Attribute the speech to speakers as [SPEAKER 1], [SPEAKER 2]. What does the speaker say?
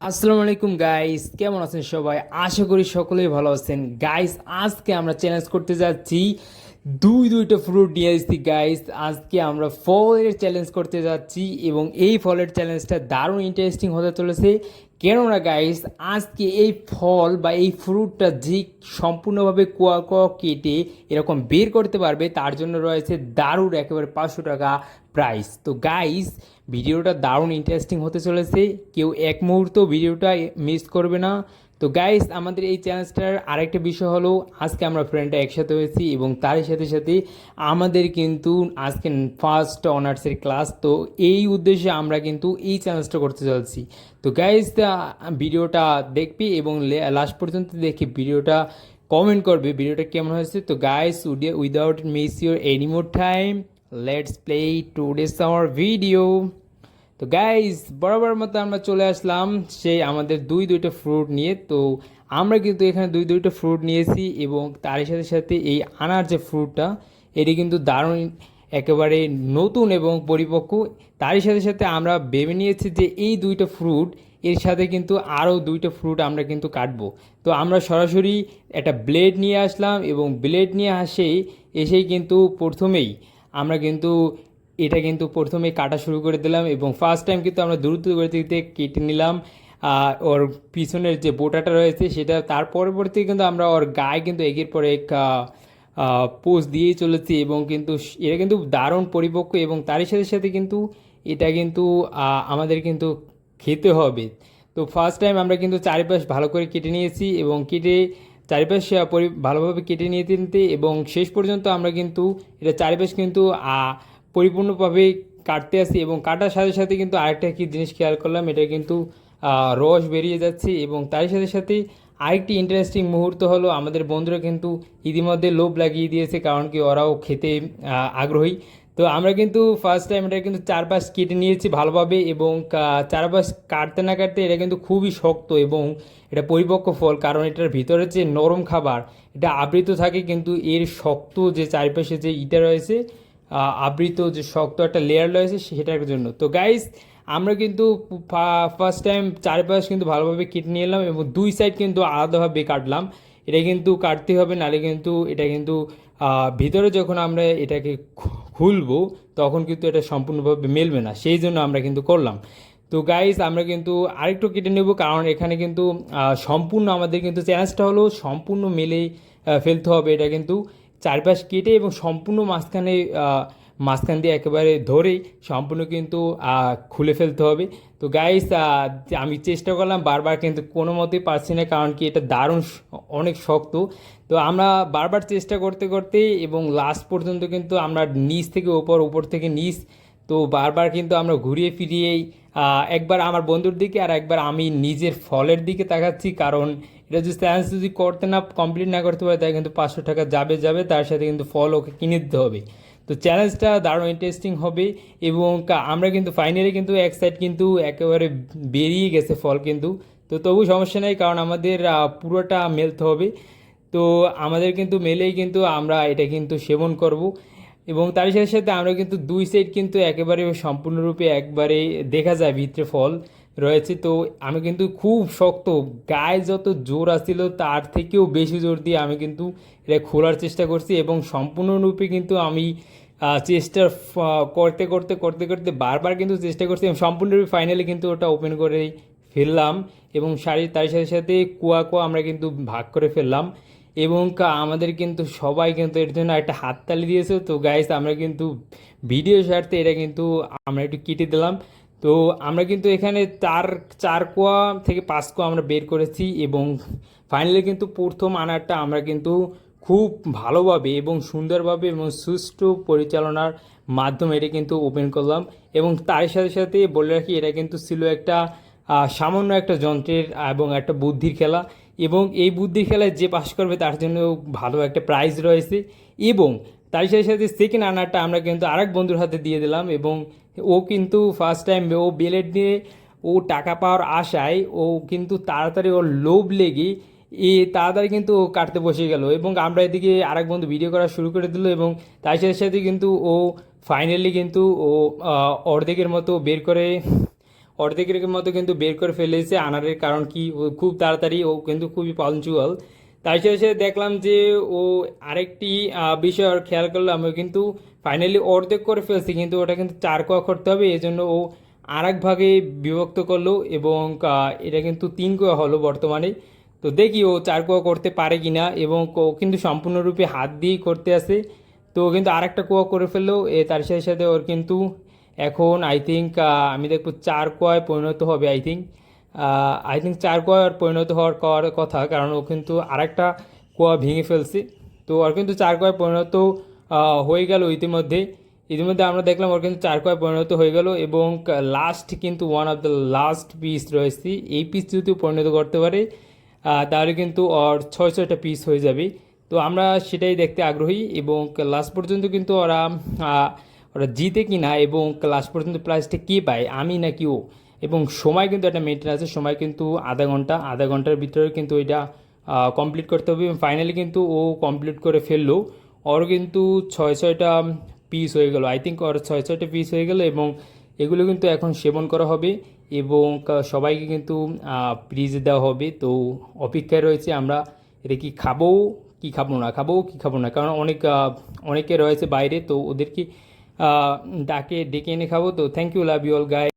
[SPEAKER 1] আসসালামু আলাইকুম গাইস, কেমন আছেন সবাই? আশা করি সকলেই ভালো আছেন। গাইস, আজকে আমরা চ্যালেঞ্জ করতে যাচ্ছি। দুইটা ফ্রুট নিয়ে এসেছি গাইস। আজকে আমরা ফলের চ্যালেঞ্জ করতে যাচ্ছি এবং এই ফলের চ্যালেঞ্জটা দারুণ ইন্টারেস্টিং হতে চলেছে। কেননা গাইস, আজকে এই ফল বা এই ফ্রুটটা যে সম্পূর্ণভাবে কোয়া কোয়া কেটে এরকম বের করতে পারবে তার জন্য রয়েছে দারুণ একেবারে 500 টাকা প্রাইস। তো গাইস, ভিডিওটা দারুণ ইন্টারেস্টিং হতে চলেছে, কেউ এক মুহূর্ত ভিডিওটা মিস করবে না। তো গাইস, আমাদের এই চ্যালেঞ্জটার আরেকটা বিষয় হলো আজকে আমরা ফ্রেন্ডরা একসাথে হয়েছি এবং তার সাথে সাথে আমাদের কিন্তু আজকে ফার্স্ট অনার্সের ক্লাস। তো এই উদ্দেশ্যে আমরা কিন্তু এই চ্যালেঞ্জটা করতে চলছি। তো গাইস, ভিডিওটা দেখবি এবং লাস্ট পর্যন্ত দেখি ভিডিওটা কমেন্ট করবে ভিডিওটা কেমন হয়েছে। তো guys, without miss your any more time, let's play today's hour video. তো গাইস, বরাবর মতো আমরা চলে আসলাম সেই আমাদের দুইটা ফ্রুট নিয়ে। তো আমরা কিন্তু এখানে দুইটা ফ্রুট নিয়েছি এবং তার সাথে সাথে এই আনার যে ফ্রুটটা, এটি কিন্তু দারুণ একেবারে নতুন এবং পরিপক্ক। তারই সাথে সাথে আমরা ভেবে নিয়েছি যে এই দুইটা ফ্রুট এর সাথে কিন্তু আরও দুইটা ফ্রুট আমরা কিন্তু কাটবো। তো আমরা সরাসরি একটা ব্লেড নিয়ে আসলাম এবং ব্লেড নিয়ে এসেই কিন্তু প্রথমেই আমরা কিন্তু এটা কিন্তু প্রথমে কাটা শুরু করে দিলাম এবং ফার্স্ট টাইম কিন্তু আমরা দ্রুত গতিতে কেটে নিলাম ওর পিছনের যে বোটাটা রয়েছে সেটা। তার পরবর্তী কিন্তু আমরা ওর গায়ে কিন্তু একের পর এক পোস্ট দিয়েই চলেছি এবং কিন্তু এটা কিন্তু দারুণ পরিপক্ক এবং তারই সাথে সাথে কিন্তু এটা কিন্তু আমাদের কিন্তু খেতে হবে। তো ফার্স্ট টাইম আমরা কিন্তু চারিপাশ ভালো করে কেটে নিয়েছি এবং কেটে চারিপাশ ভালোভাবে কেটে নিতে এবং শেষ পর্যন্ত আমরা কিন্তু এটা চারিপাশ কিন্তু পরিপূর্ণভাবে কাটতে আসি এবং কাটার সাথে সাথে কিন্তু আরেকটা কি জিনিস খেয়াল করলাম, এটা কিন্তু রস বেরিয়ে যাচ্ছে এবং তার সাথে সাথে আরেকটি ইন্টারেস্টিং মুহূর্ত হলো আমাদের বন্ধুরা কিন্তু ইতিমধ্যে লোভ লাগিয়ে দিয়েছে, কারণ কি ওরাও খেতে আগ্রহী। তো আমরা কিন্তু ফার্স্ট টাইম এটা কিন্তু চারপাশ কেটে নিয়েছি ভালোভাবে এবং চারপাশ কাটতে না কাটতে এটা কিন্তু খুবই শক্ত এবং এটা পরিপক্ক ফল, কারণ এটার ভিতরে যে নরম খাবার এটা আবৃত থাকে কিন্তু এর শক্ত যে চারপাশে যে ইটা রয়েছে, আবৃত যে শক্ত একটা লেয়ার রয়েছে সেটার জন্য। তো গাইস, আমরা কিন্তু ফার্স্ট টাইম চারপাশ কিন্তু ভালোভাবে কেটে নিয়ে এলাম এবং দুই সাইড কিন্তু আলাদাভাবে কাটলাম। এটা কিন্তু কাটতে হবে, নাহলে কিন্তু এটা কিন্তু ভিতরে যখন আমরা এটাকে খুলবো তখন কিন্তু এটা সম্পূর্ণভাবে মেলবে না, সেই জন্য আমরা কিন্তু করলাম। তো গাইস, আমরা কিন্তু আরেকটু কেটে নেব, কারণ এখানে কিন্তু সম্পূর্ণ আমাদের কিন্তু চ্যালেঞ্জটা হলো সম্পূর্ণ মেলে ফেলতে হবে। এটা কিন্তু চারপাশ কেটে এবং সম্পূর্ণ মাঝখান দিয়ে একেবারে ধরেই সম্পূর্ণ কিন্তু খুলে ফেলতে হবে। তো গাইস, আমি চেষ্টা করলাম বারবার কিন্তু কোনো মতেই পারছি না, কারণ কি এটা দারুণ অনেক শক্ত। তো আমরা বারবার চেষ্টা করতে করতে এবং লাস্ট পর্যন্ত কিন্তু আমরা নিচ থেকে ওপর, উপর থেকে নিচ, তো বারবার কিন্তু আমরা ঘুরিয়ে ফিরিয়েই একবার আমার বন্ধুর দিকে আর একবার আমি নিজের ফলের দিকে তাকাচ্ছি, কারণ এটা যদি চ্যালেঞ্জ যদি কমপ্লিট না করতে পারে তাহলে কিন্তু 500 টাকা যাবে, তার সাথে কিন্তু ফল ওকে কিনে দিতে হবে। তো চ্যালেঞ্জটা দারুণ ইন্টারেস্টিং হবে এবং আমরা কিন্তু ফাইনালি কিন্তু এক সাইড কিন্তু একেবারে বেরিয়ে গেছে ফল কিন্তু। তো তবু সমস্যা নেই, কারণ আমাদের পুরোটা মেলতে হবে। তো আমাদের কিন্তু মেলেই কিন্তু আমরা এটা কিন্তু সেবন করব এবং তার সাথে সাথে আমরা কিন্তু দুই সাইড কিন্তু একেবারে সম্পূর্ণরূপে একবারে দেখা যায় ভিতরে ফল রয়েছে। তো আমি কিন্তু খুব শক্ত, গায়ে যত জোর আসছিল তার থেকেও বেশি জোর দিয়ে আমি কিন্তু এটা খোলার চেষ্টা করছি এবং সম্পূর্ণরূপে কিন্তু আমি চেষ্টা করতে করতে করতে করতে বারবার কিন্তু চেষ্টা করছি এবং সম্পূর্ণরূপে ফাইনালি কিন্তু ওটা ওপেন করে ফেললাম এবং তার সাথে সাথে কুয়া কুয়া আমরা কিন্তু ভাগ করে ফেললাম এবং আমাদের কিন্তু সবাই কিন্তু এর জন্য একটা হাততালি দিয়েছে। তো গাইস, আমরা কিন্তু ভিডিও স্বার্থে এটা কিন্তু আমরা একটু কেটে দিলাম। তো আমরা কিন্তু এখানে চার কোয়া থেকে 5 কোয়া আমরা বের করেছি এবং ফাইনালি কিন্তু প্রথম আনারটা আমরা কিন্তু খুব ভালোভাবে এবং সুন্দরভাবে এবং সুষ্ঠু পরিচালনার মাধ্যমে এটা কিন্তু ওপেন করলাম এবং তার সাথে সাথে বলে রাখি এটা কিন্তু ছিল একটা সামান্য একটা যন্ত্রের এবং একটা বুদ্ধির খেলা এবং এই বুদ্ধির খেলায় যে পাস করবে তার জন্য ভালো একটা প্রাইজ রয়েছে এবং তার সাথে সাথে সেকেন্ড আনারটা আমরা কিন্তু আরেক বন্ধুর হাতে দিয়ে দিলাম এবং ও কিন্তু ফার্স্ট টাইম ও বেলেট দিয়ে ও টাকা পাওয়ার আশায় ও কিন্তু তাড়াতাড়ি ওর লোভ লেগে তাড়াতাড়ি কিন্তু ও কাটতে বসে গেল এবং আমরা এদিকে আরেক বন্ধু ভিডিও করা শুরু করে দিল এবং তার সাথে সাথে কিন্তু ও ফাইনালি কিন্তু ও অর্ধেকের মতো বের করে অর্ধেকের মতো কিন্তু বের করে ফেলেছে। আনারের কারণ কি, ও খুব তাড়াতাড়ি, ও কিন্তু খুবই পাঞ্চুয়াল। তার শেষে দেখলাম যে ও আরেকটি বিষয় আর খেয়াল করলাম, ও কিন্তু ফাইনালি অর্ধেক করে ফেলছে, কিন্তু ওটা কিন্তু 4 কোয়া করতে হবে, এই জন্য ও আর এক ভাগে বিভক্ত করলো এবং এটা কিন্তু 3 কোয়া হলো বর্তমানে। তো দেখি ও 4 কোয়া করতে পারে কিনা, এবং ও কিন্তু সম্পূর্ণরূপে হাত দিয়েই করতে আসে। তো ও কিন্তু আরেকটা কোয়া করে ফেললো, তার সাথে সাথে ওর কিন্তু এখন আই থিঙ্ক আমি দেখবো 4 কোয়ায় পরিণত হবে। আই থিঙ্ক 4 কোয়ায় পরিণত হওয়ার কথা, কারণ ও কিন্তু আরেকটা কোয়া ভেঙে ফেলছে। তো ওর কিন্তু 4 কোয়ায় পরিণত হয়ে গেল ইতিমধ্যে। ইতিমধ্যে আমরা দেখলাম ওর কিন্তু 4 কোয়ায় পরিণত হয়ে গেল, এবং লাস্ট কিন্তু one of the last piece রয়েছে, এই পিস যদি পরিণত করতে পারে তাহলে কিন্তু ওর 600টা পিস হয়ে যাবে। তো আমরা সেটাই দেখতে আগ্রহী, এবং লাস্ট পর্যন্ত কিন্তু ওরা জিতে কি না, এবং লাস্ট পর্যন্ত প্রাইসটা কে পায়, আমি নাকি ও। এবং সময় কিন্তু একটা মেনটেন আছে, সময় কিন্তু আধা ঘন্টার ভিতরে কিন্তু এটা কমপ্লিট করতে হবে। ফাইনালি কিন্তু ও কমপ্লিট করে ফেললো। ওর কিন্তু 600টা পিস হয়ে গেল, আই থিঙ্ক ওর 600টা পিস হয়ে গেল, এবং এগুলো কিন্তু এখন সেবন করা হবে, এবং সবাইকে কিন্তু ফ্রিজে দেওয়া হবে। তো অপেক্ষায় রয়েছে আমরা, এটা কি খাবো কি খাবো না, কারণ অনেকে রয়েছে বাইরে, তো ওদেরকে ডেকে এনে খাবো। তো thank you, love you all guy.